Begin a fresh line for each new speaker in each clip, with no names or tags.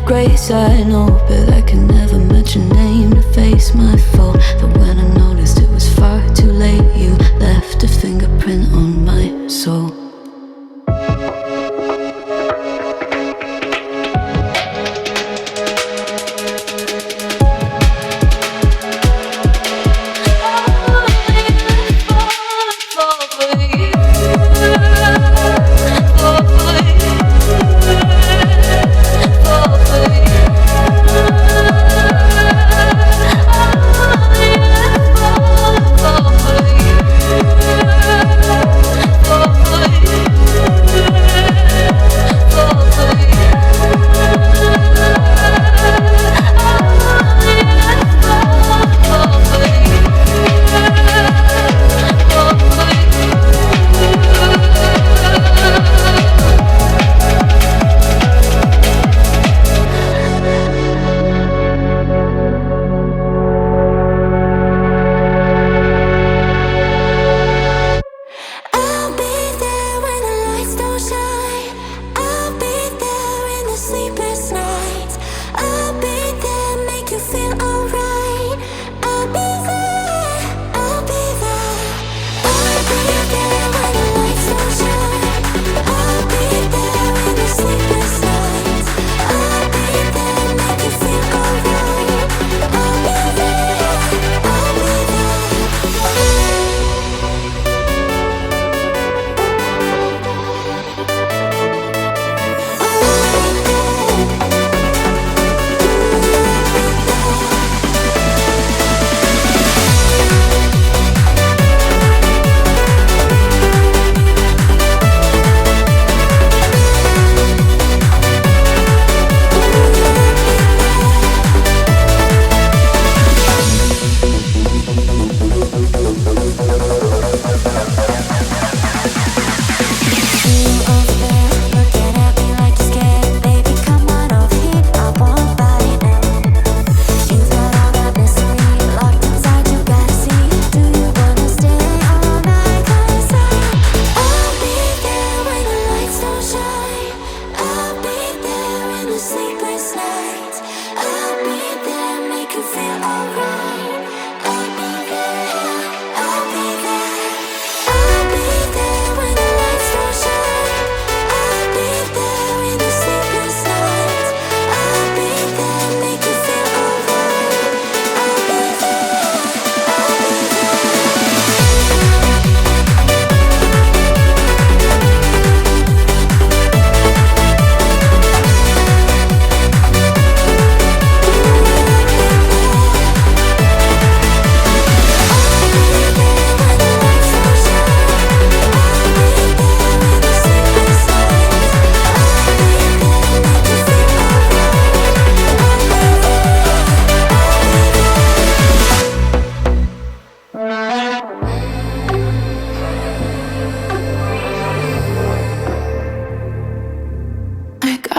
grace, I know, but I can never match your name to face my fault. That when I noticed it was far too late, you left a fingerprint on my soul.
Oh,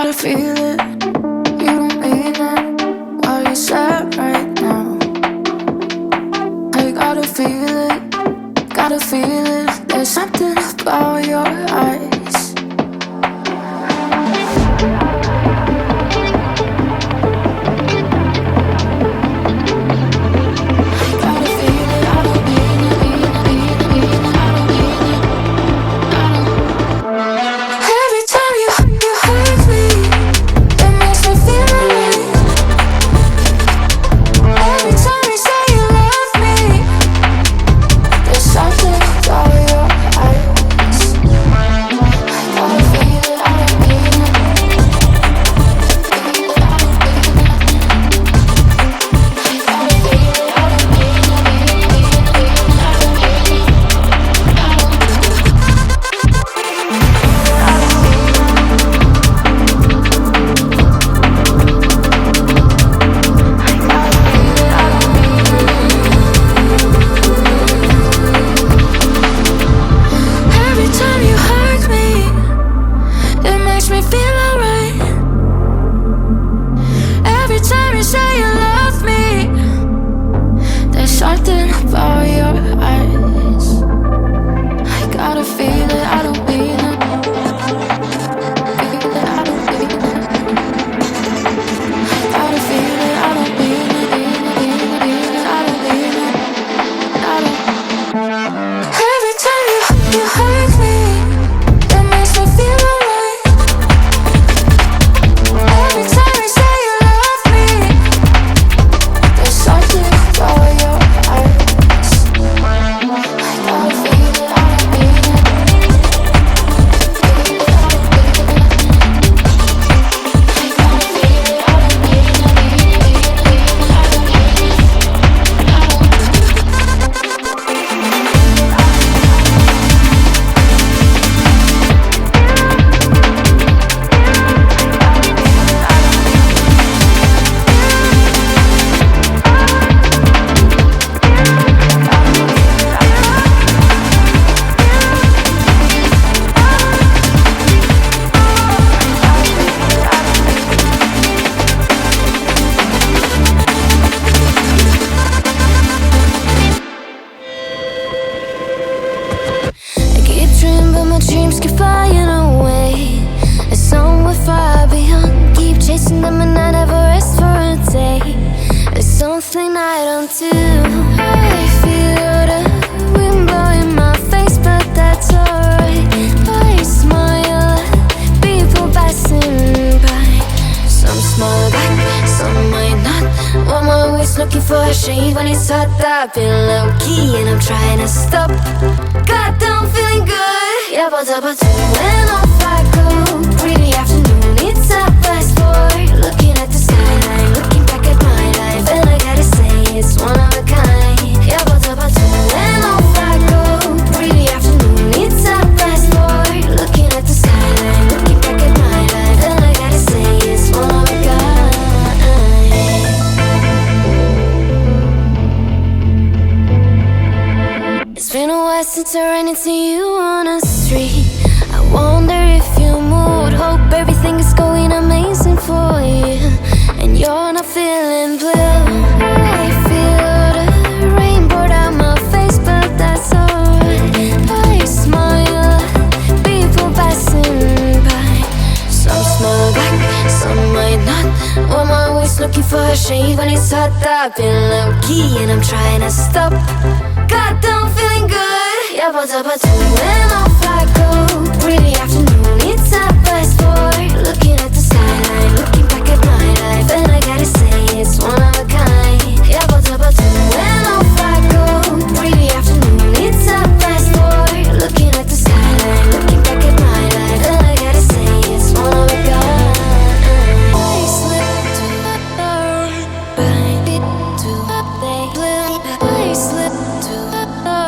gotta feel it. You don't mean it. What you said right now. I gotta feel it. Gotta feel it. There's something about your eyes. Since I ran into you on a street, I wonder if you moved. Hope everything is going amazing for you, and you're not feeling blue. I feel the rain pour down my face, but that's alright. I smile at people passing by. Some smile back, some might not. I'm always looking for a shade when it's hot. I've been low-key and I'm trying to stop. Goddamn feeling good. Yeah, but when off I go. Pretty afternoon, it's a best boy. Looking at the skyline, looking back at my life, and I gotta say it's one of a kind. Yeah, but when off I go. Pretty afternoon, it's a best boy. Looking at the skyline, looking back at my life, and I gotta say it's one of a kind. I slipped to the door, bind it to the blue. I slipped to the door.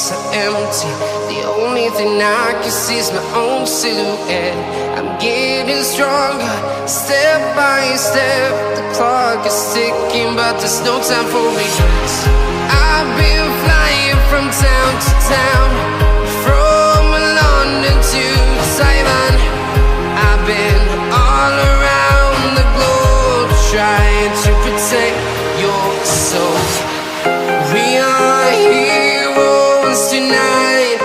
thoughts are empty. The only thing I can see is my own silhouette. I'm getting stronger, step by step. The clock is ticking, but there's no time for regrets. I've been flying from town to town, from London to Taiwan. I've been all around the globe, trying to protect your soul. We are heroes tonight.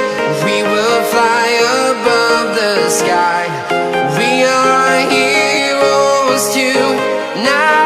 We will fly above the sky. We are heroes tonight.